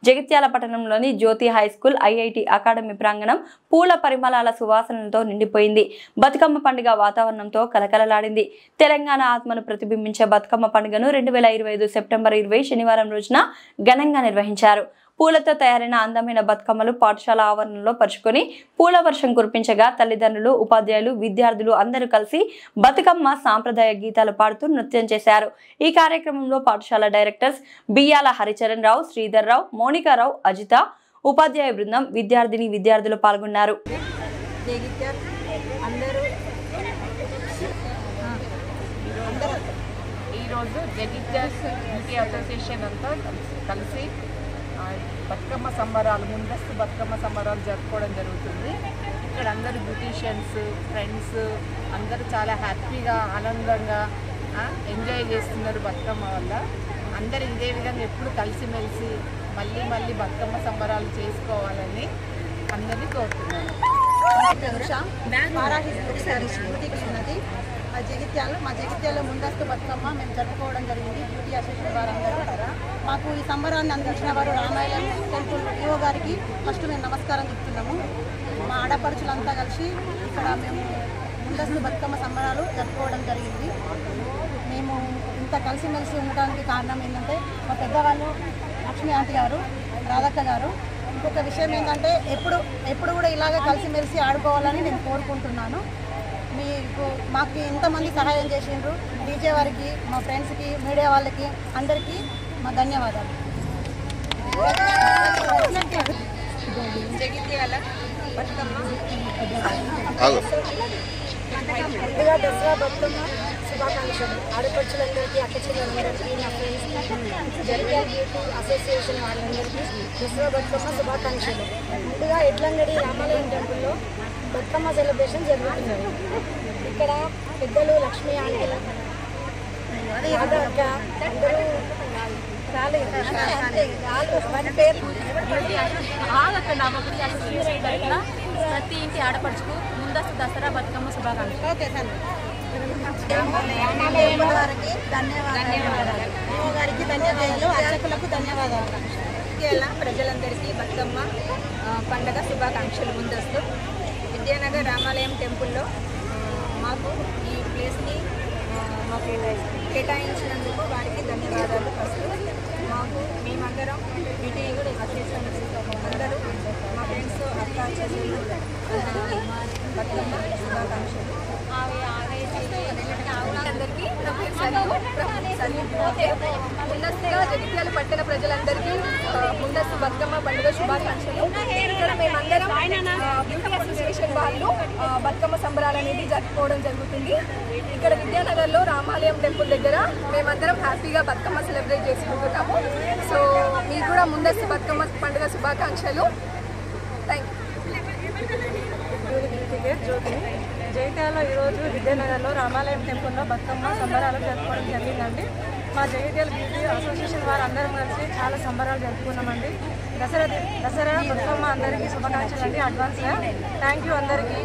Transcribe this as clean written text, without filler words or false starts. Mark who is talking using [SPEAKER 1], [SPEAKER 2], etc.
[SPEAKER 1] జగిత్యాల పట్టణంలోని జ్యోతి high school IIT academy ప్రాంగణం పూల పరిమళాల సువాసనలతో నిండిపోయింది. బతుకమ్మ పండుగ వాతావరణంతో కలకలలాడింది. తెలంగాణ ఆత్మను ప్రతిబింబించే బతుకమ్మ పండుగను 2025 సెప్టెంబర్ 20 శనివారం రోజున ఘనంగా నిర్వహించారు. పూలతో తయారైన అందమైన బతుకమ్మలు పాఠశాల ఆవరణలో పరుచుకొని పూల వర్షం కురిపించగా తల్లిదండ్రులు, ఉపాధ్యాయులు, విద్యార్థులు అందరూ కలిసి బతుకమ్మ సాంప్రదాయ గీతాలు పాడుతూ నృత్యం చేశారు. ఈ కార్యక్రమంలో పాఠశాల డైరెక్టర్స్ బియ్యాల హరిచరణ్ రావు, శ్రీధర్ రావు, మోనికారావు, అజిత, ఉపాధ్యాయ బృందం, విద్యార్థులు పాల్గొన్నారు.
[SPEAKER 2] ఈరోజు జగిత్యాల బ్యూటీ అసోసియేషన్ అంతా కలిసి బతుకమ్మ సంబరాలు, ముందస్తు బతుకమ్మ సంబరాలు జరుపుకోవడం జరుగుతుంది. ఇక్కడ అందరూ బ్యూటీషియన్స్, ఫ్రెండ్స్ అందరూ చాలా హ్యాపీగా, ఆనందంగా ఎంజాయ్ చేస్తున్నారు బతుకమ్మ వల్ల. అందరూ ఇదే విధంగా ఎప్పుడు కలిసిమెలిసి మళ్ళీ బతుకమ్మ సంబరాలు చేసుకోవాలని అందరినీ కోరుతున్నాను.
[SPEAKER 3] మా జగిత్యాల ముందస్తు బతుకమ్మ మేము జరుపుకోవడం జరిగింది. బ్యూటీ అసోసియేషన్ వారందరూ మాకు ఈ సంబరాన్ని అందించిన వారు రామాలయం టెంపుల్ ఈఓ గారికి ఫస్ట్ మేము నమస్కారం చెప్తున్నాము. మా ఆడపడుచులంతా కలిసి ఇక్కడ మేము ముందస్తు బతుకమ్మ సంబరాలు జరుపుకోవడం జరిగింది. మేము ఇంత కలిసిమెలిసి ఉండడానికి కారణం ఏంటంటే మా పెద్దవాళ్ళు లక్ష్మీ ఆంటీ గారు, రాధక్క గారు. ఇంకొక విషయం ఏంటంటే ఎప్పుడు కూడా ఇలాగే కలిసిమెలిసి ఆడుకోవాలని నేను కోరుకుంటున్నాను. మాకు ఎంతమంది సహాయం చేసిండ్రు, డీజే వారికి, మా ఫ్రెండ్స్కి, మీడియా వాళ్ళకి అందరికీ మా ధన్యవాదాలు.
[SPEAKER 2] జగిత్యాల బతుకమ్మ
[SPEAKER 3] ముందుగా దసరా బతుకమ్మ శుభాకాంక్షలు. ఆడపడుచులందరికీ, అక్క చెల్లెలందరికీ, నా ఫ్రెండ్స్కి, జగిత్యాల బ్యూటీ అసోసియేషన్ వాళ్ళందరికీ దసరా బతుకమ్మ శుభాకాంక్షలు. ముందుగా ఎడ్లంగడి రామాలయం టెంపుల్లో బతుకమ్మ సెలబ్రేషన్ జరుగుతున్నాయి. ఇక్కడ పెద్దలు లక్ష్మీ ఆంటీ, రాధక్క అందరూ
[SPEAKER 4] ప్రతి ఇంటి ఆడపడుచుకు ముందస్తు దసరా బతుకమ్మ శుభాకాంక్షలు.
[SPEAKER 3] వారికి ధన్యవాదాలు, గారికి ధన్యవాదాలు, అర్చకులకు ధన్యవాదాలు.
[SPEAKER 2] ప్రజలందరికీ బతుకమ్మ పండుగ శుభాకాంక్షలు. ముందస్తు విద్యానగర్ రామాలయం టెంపుల్లో మాకు ఈ ప్లేస్ని మాకు కేటాయించినందుకు వారికి ధన్యవాదాలు. ఫస్ట్ మాకు మేమందరం బ్యూటీ అసోసియేషన్ అందరూ మా ఫ్రెండ్స్, అక్క చెల్లెళ్ళు బతుకమ్మ శుభాకాంక్షలు. అందరికీ ముందస్తుగా జగిత్యాల పట్టణ ప్రజలందరికీ ముందస్తు బతుకమ్మ పండుగ శుభాకాంక్షలు. ఇక్కడ మేమందరం బ్యూటీ అసోసియేషన్ వాళ్ళు బతుకమ్మ సంబరాలు అనేది జరుపుకోవడం జరుగుతుంది. ఇక్కడ విద్యానగర్లో రామాలయం టెంపుల్ దగ్గర మేమందరం హ్యాపీగా బతుకమ్మ సెలబ్రేట్ చేసుకుంటున్నాము. సో మీకు కూడా ముందస్తు బతుకమ్మ పండుగ శుభాకాంక్షలు. Thank you.
[SPEAKER 5] జగిత్యాలలో ఈరోజు విద్యానగర్లో రామాలయం టెంపుల్లో బతుకమ్మ సంబరాలు జరుపుకోవడం జరిగిందండి. మా జగిత్యాల బ్యూటీ అసోసియేషన్ వారు అందరం కలిసి చాలా సంబరాలు జరుపుకున్నామండి. దసరా బతుకమ్మ అందరికీ శుభాకాంక్షలు అండి అడ్వాన్స్గా. థ్యాంక్ యూ అందరికీ.